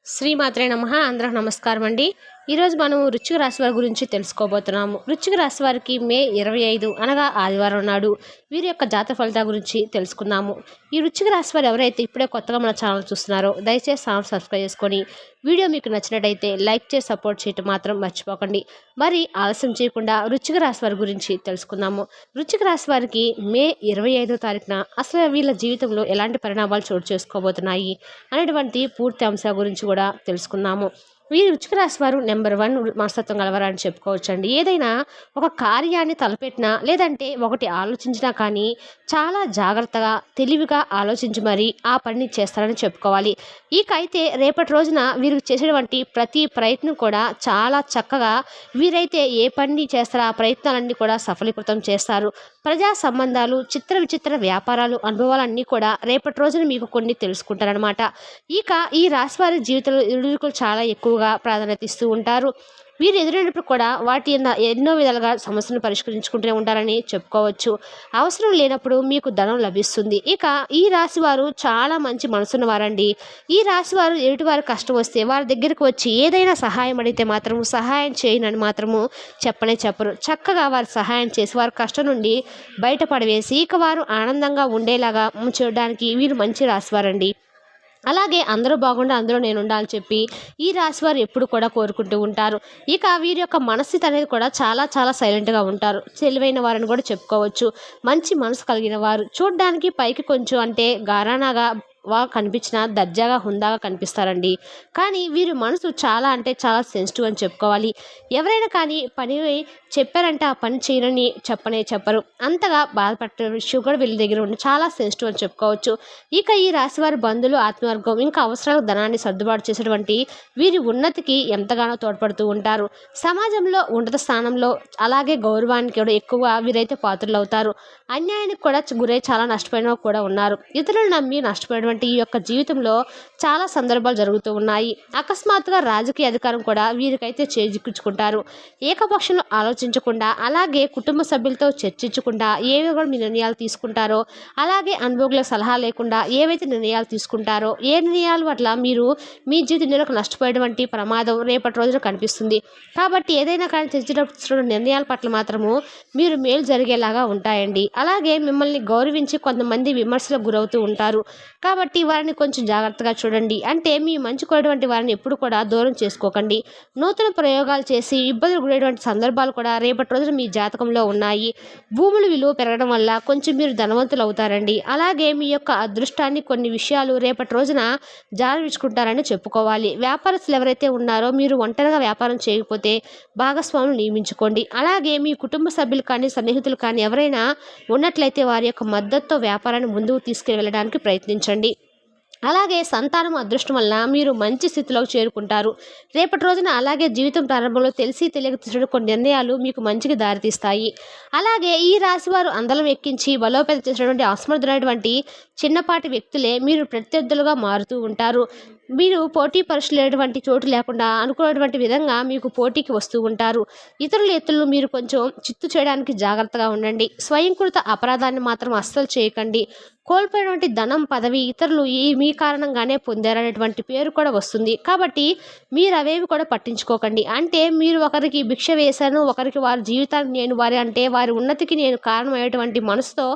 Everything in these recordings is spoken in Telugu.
శ్రీమాత్రే నమః. అందరికి నమస్కారం అండి. ఈరోజు మనం వృశ్చిక రాశి వారి గురించి తెలుసుకోబోతున్నాము. వృశ్చిక రాశి వారికి మే 25 అనగా ఆదివారం నాడు వీరి యొక్క జాతక ఫలితాల గురించి తెలుసుకుందాము. ఈ వృశ్చిక రాశి వారు ఎవరైతే ఇప్పుడే కొత్తగా మన ఛానల్ చూస్తున్నారో దయచేసి ఛానల్ సబ్స్క్రైబ్ చేసుకొని వీడియో మీకు నచ్చినట్టయితే లైక్ చేసి సపోర్ట్ చేయటం మాత్రం మర్చిపోకండి. మరి ఆలస్యం చేయకుండా వృశ్చిక రాశి వారి గురించి తెలుసుకుందాము. వృశ్చిక రాశి వారికి మే 25వ తారీఖున అసలు వీళ్ళ జీవితంలో ఎలాంటి పరిణామాలు చోటు చేసుకోబోతున్నాయి అనేటువంటి పూర్తి అంశాల గురించి కూడా తెలుసుకుందాము. వీరు వృశ్చిక రాశి వారు నెంబర్ 1 మనస్తత్వం గలవారని చెప్పుకోవచ్చండి. ఏదైనా ఒక కార్యాన్ని తలపెట్టినా లేదంటే ఒకటి ఆలోచించినా కానీ చాలా జాగ్రత్తగా తెలివిగా ఆలోచించి మరీ ఆ పనిని చేస్తారని చెప్పుకోవాలి. ఇక అయితే రేపటి రోజున వీరు చేసేటువంటి ప్రతి ప్రయత్నం కూడా చాలా చక్కగా వీరైతే ఏ పని చేస్తారో ఆ ప్రయత్నాలన్నీ కూడా సఫలీకృతం చేస్తారు. ప్రజా సంబంధాలు, చిత్ర విచిత్ర వ్యాపారాలు, అనుభవాలన్నీ కూడా రేపటి రోజున మీకు కొన్ని తెలుసుకుంటారనమాట. ఇక ఈ రాశి వారి జీవితంలో ఎదుగుదలకు చాలా ఎక్కువగా ప్రాధాన్యత ఇస్తూ ఉంటారు. వీరు ఎదురైనప్పుడు కూడా వాటి ఎన్నో విధాలుగా సమస్యను పరిష్కరించుకుంటూనే ఉంటారని చెప్పుకోవచ్చు. అవసరం లేనప్పుడు మీకు ధనం లభిస్తుంది. ఇక ఈ రాశి వారు చాలా మంచి మనసున్న వారండి. ఈ రాశి వారు ఎదుటి వారి కష్టం వస్తే వారి దగ్గరికి వచ్చి ఏదైనా సహాయం అడిగితే మాత్రము సహాయం చేయనని మాత్రము చెప్పరు. చక్కగా వారి సహాయం చేసి వారి కష్టం నుండి బయటపడవేసి ఇక వారు ఆనందంగా ఉండేలాగా చూడడానికి వీరు మంచి రాశివారండి. అలాగే అందరూ బాగుండి అందులో నేను ఉండాలని చెప్పి ఈ రాశి వారు ఎప్పుడు కూడా కోరుకుంటూ ఉంటారు. ఇక వీరి యొక్క మనస్థితి అనేది కూడా చాలా సైలెంట్గా ఉంటారు. తెలివైన వారని కూడా చెప్పుకోవచ్చు. మంచి మనసు కలిగిన వారు, చూడడానికి పైకి కొంచెం అంటే గారానాగా కనిపించిన దర్జాగా హుందాగా కనిపిస్తారండి. కానీ వీరి మనసు చాలా అంటే చాలా సెన్సిటివ్ అని చెప్పుకోవాలి. ఎవరైనా కానీ పని చెప్పారంటే ఆ పని చేయరని చెప్పరు. అంతగా బాధపడే విషయం కూడా వీళ్ళ దగ్గర ఉండి చాలా సెన్సిటివ్ అని చెప్పుకోవచ్చు. ఇక ఈ రాశి వారి బంధువులు, ఆత్మవర్గం ఇంకా అవసరాలకు ధనాన్ని సర్దుబాటు చేసేటువంటి వీరి ఉన్నతికి ఎంతగానో తోడ్పడుతూ ఉంటారు. సమాజంలో ఉన్నత స్థానంలో అలాగే గౌరవానికి కూడా ఎక్కువ వీరైతే పాత్రలు అవుతారు. అన్యాయానికి కూడా గురై చాలా నష్టపోయిన కూడా ఉన్నారు. ఇతరులు నమ్మి నష్టపోయిన ఈ యొక్క జీవితంలో చాలా సందర్భాలు జరుగుతూ ఉన్నాయి. అకస్మాత్తుగా రాజకీయ అధికారం కూడా వీరికైతే చేజిక్కించుకుంటారు. ఏకపక్షంలో ఆలోచించకుండా అలాగే కుటుంబ సభ్యులతో చర్చించకుండా ఏవి కూడా మీ నిర్ణయాలు తీసుకుంటారో, అలాగే అనుభవకుల సలహా లేకుండా ఏవైతే నిర్ణయాలు తీసుకుంటారో ఏ నిర్ణయాల వల్ల మీరు మీ జీవితంలో నష్టపోయేటువంటి ప్రమాదం రేపటి రోజున కనిపిస్తుంది. కాబట్టి ఏదైనా కానీ తెచ్చేటప్పుడు నిర్ణయాల పట్ల మాత్రము మీరు మేలు జరిగేలాగా ఉంటాయండి. అలాగే మిమ్మల్ని గౌరవించి కొంతమంది విమర్శలకు గురవుతూ ఉంటారు. కాబట్టి వారిని కొంచెం జాగ్రత్తగా చూడండి. అంటే మీ మంచి కోరేటువంటి వారిని ఎప్పుడు కూడా దూరం చేసుకోకండి. నూతన ప్రయోగాలు చేసి ఇబ్బందులు గురేటువంటి సందర్భాలు కూడా రేపటి రోజున మీ జాతకంలో ఉన్నాయి. భూముల విలువ పెరగడం వల్ల కొంచెం మీరు ధనవంతులు అవుతారండి. అలాగే మీ యొక్క అదృష్టాన్ని కొన్ని విషయాలు రేపటి రోజున జారవించుకుంటారని చెప్పుకోవాలి. వ్యాపారస్తులు ఎవరైతే ఉన్నారో మీరు ఒంటరిగా వ్యాపారం చేయకపోతే భాగస్వాములు నియమించుకోండి. అలాగే మీ కుటుంబ సభ్యులు కానీ సన్నిహితులు కానీ ఎవరైనా ఉన్నట్లయితే వారి యొక్క మద్దతుతో వ్యాపారాన్ని ముందుకు తీసుకువెళ్ళడానికి ప్రయత్నించండి. అలాగే సంతానం అదృష్టం వల్ల మీరు మంచి స్థితిలోకి చేరుకుంటారు రేపటి రోజున. అలాగే జీవితం ప్రారంభంలో తెలిసి తెలియక తీసుకునే కొన్ని నిర్ణయాలు మీకు మంచికి దారితీస్తాయి. అలాగే ఈ రాశి వారు అందలం ఎక్కించి బలోపేతం చేసినటువంటి అసమర్థులైనటువంటి చిన్నపాటి వ్యక్తులే మీరు ప్రత్యర్థులుగా మారుతూ ఉంటారు. మీరు పోటీ పరీక్షలేటువంటి చోటు లేకుండా అనుకున్నటువంటి విధంగా మీకు పోటీకి వస్తూ ఉంటారు. ఇతరుల ఎత్తులను మీరు కొంచెం చిత్తు చేయడానికి జాగ్రత్తగా ఉండండి. స్వయంకృత అపరాధాన్ని మాత్రం అస్సలు చేయకండి. కోల్పోయినటువంటి ధనం, పదవి ఇతరులు మీ కారణంగానే పొందారనేటువంటి పేరు కూడా వస్తుంది. కాబట్టి మీరు అవేవి కూడా పట్టించుకోకండి. అంటే మీరు ఒకరికి భిక్ష వేశాను, ఒకరికి వారి జీవితానికి నేను వారి ఉన్నతికి నేను కారణమయ్యేటువంటి మనసుతో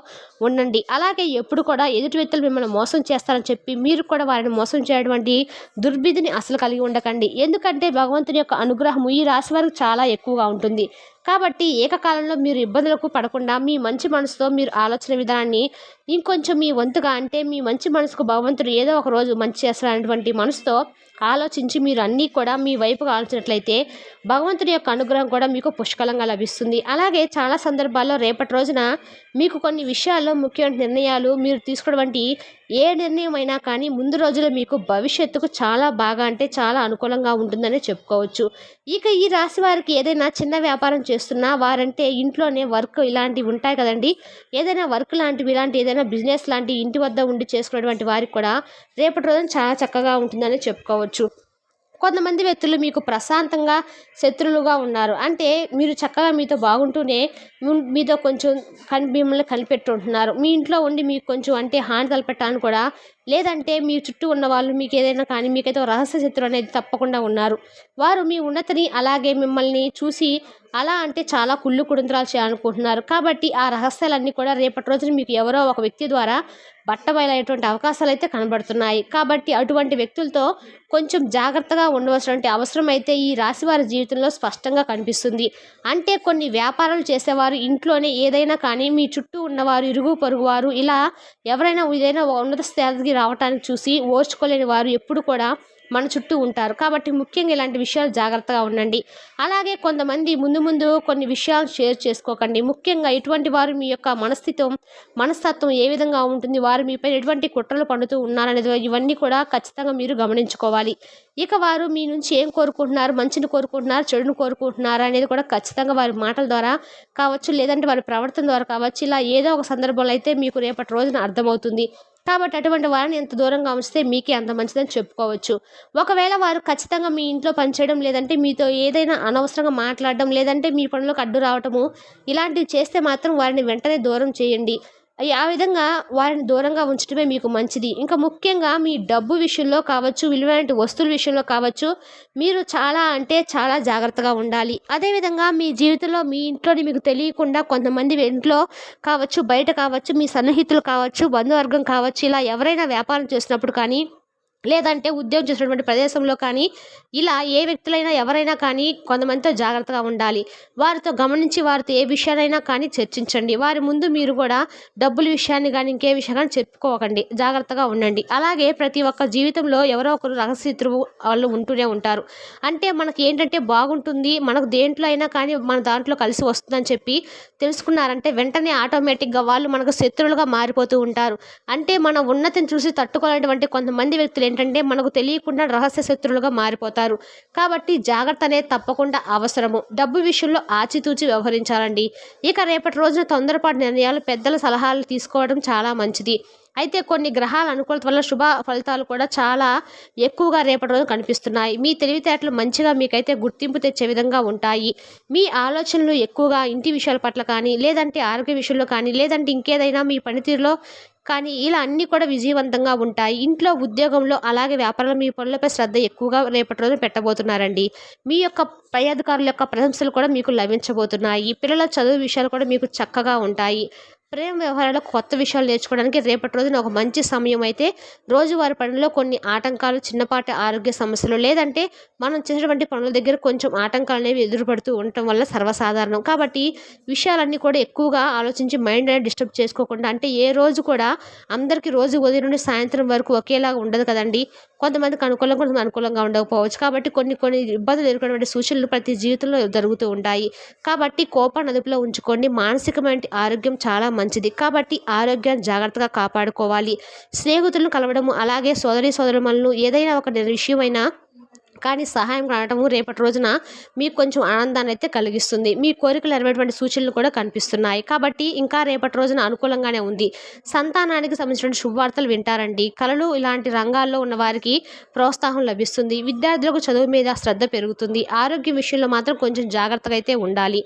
ఉండండి. అలాగే ఎప్పుడు కూడా ఎదుటి వ్యక్తులు మిమ్మల్ని మోసం చేస్తారని చెప్పి మీరు కూడా వారిని మోసం చేయటువంటి దుర్బుద్ధిని అసలు కలిగి ఉండకండి. ఎందుకంటే భగవంతుని యొక్క అనుగ్రహం ఈ రాశి వారికి చాలా ఎక్కువగా ఉంటుంది. కాబట్టి ఏకకాలంలో మీరు ఇబ్బందులకు పడకుండా మీ మంచి మనసుతో మీరు ఆలోచన విధానాన్ని ఇంకొంచెం మీ వంతుగా, అంటే మీ మంచి మనసుకు భగవంతుడు ఏదో ఒక రోజు మంచి చేస్తారనేటువంటి మనసుతో ఆలోచించి మీరు అన్నీ కూడా మీ వైపుగా ఆలోచించినట్లయితే భగవంతుడి యొక్క అనుగ్రహం కూడా మీకు పుష్కలంగా లభిస్తుంది. అలాగే చాలా సందర్భాల్లో రేపటి రోజున మీకు కొన్ని విషయాల్లో ముఖ్యమైన నిర్ణయాలు మీరు తీసుకున్నటువంటి ఏ నిర్ణయం అయినా కానీ ముందు రోజుల్లో మీకు భవిష్యత్తుకు చాలా బాగా అంటే చాలా అనుకూలంగా ఉంటుందని చెప్పుకోవచ్చు. ఇక ఈ రాశి వారికి ఏదైనా చిన్న వ్యాపారం చేస్తున్నా వారంటే ఇంట్లోనే వర్క్ ఇలాంటివి ఉంటాయి కదండి. ఏదైనా వర్క్ లాంటివి ఇలాంటి ఏదైనా బిజినెస్ లాంటి ఇంటి వద్ద ఉండి చేసుకునేటువంటి వారికి కూడా రేపటి రోజున చాలా చక్కగా ఉంటుందని చెప్పుకోవచ్చు. కొంతమంది వ్యక్తులు మీకు ప్రశాంతంగా శత్రువులుగా ఉన్నారు. అంటే మీరు చక్కగా మీతో బాగుంటూనే మీతో కొంచెం మిమ్మల్ని కలిపెట్టుంటున్నారు. మీ ఇంట్లో ఉండి మీకు కొంచెం అంటే హాని తలపెట్టాలని కూడా లేదంటే మీ చుట్టూ ఉన్న వాళ్ళు మీకు ఏదైనా కానీ మీకైతే ఒక రహస్య శత్రువు అనేది తప్పకుండా ఉన్నారు. వారు మీ ఉన్నతిని అలాగే మిమ్మల్ని చూసి అలా అంటే చాలా కుళ్ళు కుతంత్రాలు చేయాలనుకుంటున్నారు. కాబట్టి ఆ రహస్యాలన్నీ కూడా రేపటి రోజున మీకు ఎవరో ఒక వ్యక్తి ద్వారా బట్టబయలయ్యేటువంటి అవకాశాలైతే కనబడుతున్నాయి. కాబట్టి అటువంటి వ్యక్తులతో కొంచెం జాగ్రత్తగా ఉండవలసినటువంటి అవసరం అయితే ఈ రాశివారి జీవితంలో స్పష్టంగా కనిపిస్తుంది. అంటే కొన్ని వ్యాపారాలు చేసేవారు ఇంట్లోనే ఏదైనా కానీ మీ చుట్టూ ఉన్నవారు, ఇరుగు పొరుగు వారు ఇలా ఎవరైనా ఏదైనా ఉన్నత స్థాయికి రావటానికి చూసి ఓర్చుకోలేని వారు ఎప్పుడు కూడా మన చుట్టూ ఉంటారు. కాబట్టి ముఖ్యంగా ఇలాంటి విషయాలు జాగ్రత్తగా ఉండండి. అలాగే కొంతమంది ముందు ముందు కొన్ని విషయాలు షేర్ చేసుకోకండి. ముఖ్యంగా ఇటువంటి వారు మీ యొక్క మనస్తత్వం ఏ విధంగా ఉంటుంది, వారు మీపై ఎటువంటి కుట్రలు పన్నుతూ ఉన్నారనేది ఇవన్నీ కూడా ఖచ్చితంగా మీరు గమనించుకోవాలి. ఇక వారు మీ నుంచి ఏం కోరుకుంటున్నారు, మంచిని కోరుకుంటున్నారు, చెడును కోరుకుంటున్నారు అనేది కూడా ఖచ్చితంగా వారి మాటల ద్వారా కావచ్చు, లేదంటే వారి ప్రవర్తన ద్వారా కావచ్చు, ఇలా ఏదో ఒక సందర్భంలో అయితే మీకు రేపటి రోజున అర్థమవుతుంది. కాబట్టి అటువంటి వారిని ఎంత దూరంగా ఉంచితే మీకే అంత మంచిదని చెప్పుకోవచ్చు. ఒకవేళ వారు ఖచ్చితంగా మీ ఇంట్లో పనిచేయడం, లేదంటే మీతో ఏదైనా అనవసరంగా మాట్లాడడం, లేదంటే మీ పనులకు అడ్డు రావటము ఇలాంటివి చేస్తే మాత్రం వారిని వెంటనే దూరం చేయండి. ఆ విధంగా వారిని దూరంగా ఉంచడమే మీకు మంచిది. ఇంకా ముఖ్యంగా మీ డబ్బు విషయంలో కావచ్చు, విలువైన వస్తువుల విషయంలో కావచ్చు, మీరు చాలా అంటే చాలా జాగ్రత్తగా ఉండాలి. అదేవిధంగా మీ జీవితంలో మీ ఇంట్లోని మీకు తెలియకుండా కొంతమంది ఇంట్లో కావచ్చు, బయట కావచ్చు, మీ సన్నిహితులు కావచ్చు, బంధువర్గం కావచ్చు, ఇలా ఎవరైనా వ్యాపారం చేసినప్పుడు కానీ, లేదంటే ఉద్యోగం చేసినటువంటి ప్రదేశంలో కానీ, ఇలా ఏ వ్యక్తులైనా ఎవరైనా కానీ కొంతమందితో జాగ్రత్తగా ఉండాలి. వారితో గమనించి వారితో ఏ విషయాన్నైనా కానీ చర్చించండి. వారి ముందు మీరు కూడా డబ్బుల విషయాన్ని కానీ ఇంకే విషయం కానీ చెప్పుకోకండి. జాగ్రత్తగా ఉండండి. అలాగే ప్రతి ఒక్క జీవితంలో ఎవరో ఒకరు రహస్యశత్రువు వాళ్ళు ఉంటూనే ఉంటారు. అంటే మనకి ఏంటంటే బాగుంటుంది, మనకు దేంట్లో అయినా కానీ మన దాంట్లో కలిసి వస్తుందని చెప్పి తెలుసుకున్నారంటే వెంటనే ఆటోమేటిక్గా వాళ్ళు మనకు శత్రువులుగా మారిపోతూ ఉంటారు. అంటే మన ఉన్నతిని చూసి తట్టుకోలేనటువంటి కొంతమంది వ్యక్తులు ఏంటంటే మనకు తెలియకుండా రహస్య శత్రువులుగా మారిపోతారు. కాబట్టి జాగ్రత్త అనేది తప్పకుండా అవసరము. డబ్బు విషయంలో ఆచితూచి వ్యవహరించాలండి. ఇక రేపటి రోజున తొందరపాటు నిర్ణయాలు, పెద్దల సలహాలు తీసుకోవడం చాలా మంచిది. అయితే కొన్ని గ్రహాల అనుకూలత వల్ల శుభ ఫలితాలు కూడా చాలా ఎక్కువగా రేపటి రోజు కనిపిస్తున్నాయి. మీ తెలివితేటలు మంచిగా మీకైతే గుర్తింపు తెచ్చే విధంగా ఉంటాయి. మీ ఆలోచనలు ఎక్కువగా ఇంటి విషయాల పట్ల కానీ, లేదంటే ఆరోగ్య విషయంలో కానీ, లేదంటే ఇంకేదైనా మీ పనితీరులో కానీ ఇలా అన్నీ కూడా విజయవంతంగా ఉంటాయి. ఇంట్లో, ఉద్యోగంలో అలాగే వ్యాపారంలో మీ పనులపై శ్రద్ధ ఎక్కువగా రేపటి రోజున పెట్టబోతున్నారండి. మీ యొక్క పై అధికారుల యొక్క ప్రశంసలు కూడా మీకు లభించబోతున్నాయి. పిల్లల చదువు విషయాలు కూడా మీకు చక్కగా ఉంటాయి. ప్రేమ వ్యవహారాల్లో కొత్త విషయాలు నేర్చుకోవడానికి రేపటి రోజున ఒక మంచి సమయం అయితే. రోజువారి పనుల్లో కొన్ని ఆటంకాలు, చిన్నపాటి ఆరోగ్య సమస్యలు, లేదంటే మనం చేసినటువంటి పనుల దగ్గర కొంచెం ఆటంకాలు అనేవి ఎదురుపడుతూ ఉండటం వల్ల సర్వసాధారణం. కాబట్టి విషయాలన్నీ కూడా ఎక్కువగా ఆలోచించి మైండ్ అనేది డిస్టర్బ్ చేసుకోకుండా, అంటే ఏ రోజు కూడా అందరికీ రోజు ఉదయం నుండి సాయంత్రం వరకు ఒకేలాగా ఉండదు కదండి. కొంతమందికి అనుకూలంగా, కొంతమంది అనుకూలంగా ఉండకపోవచ్చు. కాబట్టి కొన్ని కొన్ని ఇబ్బందులు ఎదుర్కొనే సూచనలు ప్రతి జీవితంలో జరుగుతూ ఉంటాయి. కాబట్టి కోపాన్ని అదుపులో ఉంచుకోండి. మానసికమైన ఆరోగ్యం చాలా మంచిది. కాబట్టి ఆరోగ్యాన్ని జాగ్రత్తగా కాపాడుకోవాలి. స్నేహితులను కలవడము, అలాగే సోదరీమణులను ఏదైనా ఒక విషయమైనా కానీ సహాయం రావటము రేపటి రోజున మీకు కొంచెం ఆనందాన్ని అయితే కలిగిస్తుంది. మీ కోరికలు నెరవేరేటువంటి సూచనలు కూడా కనిపిస్తున్నాయి. కాబట్టి ఇంకా రేపటి రోజున అనుకూలంగానే ఉంది. సంతానానికి సంబంధించిన శుభవార్తలు వింటారండి. కళలు ఇలాంటి రంగాల్లో ఉన్న వారికి ప్రోత్సాహం లభిస్తుంది. విద్యార్థులకు చదువు మీద శ్రద్ధ పెరుగుతుంది. ఆరోగ్య విషయంలో మాత్రం కొంచెం జాగ్రత్తగా అయితే ఉండాలి.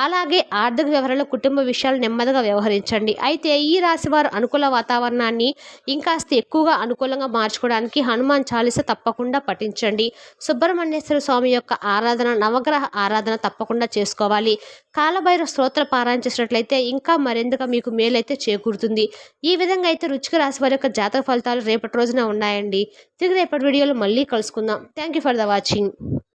అలాగే ఆర్థిక వ్యవహారాల్లో కుటుంబ విషయాలు నెమ్మదిగా వ్యవహరించండి. అయితే ఈ రాశి వారు అనుకూల వాతావరణాన్ని ఇంకాస్త ఎక్కువగా అనుకూలంగా మార్చుకోవడానికి హనుమాన్ చాలీస తప్పకుండా పఠించండి. సుబ్రహ్మణ్యేశ్వర స్వామి యొక్క ఆరాధన, నవగ్రహ ఆరాధన తప్పకుండా చేసుకోవాలి. కాలభైరవ స్తోత్ర పారాయణ చేసినట్లయితే ఇంకా మరింతగా మీకు మేలైతే చేకూరుతుంది. ఈ విధంగా అయితే వృశ్చిక రాశి వారి యొక్క జాతక ఫలితాలు రేపటి రోజున ఉన్నాయండి. తిరిగి రేపటి వీడియోలో మళ్ళీ కలుసుకుందాం. Thank you for the watching.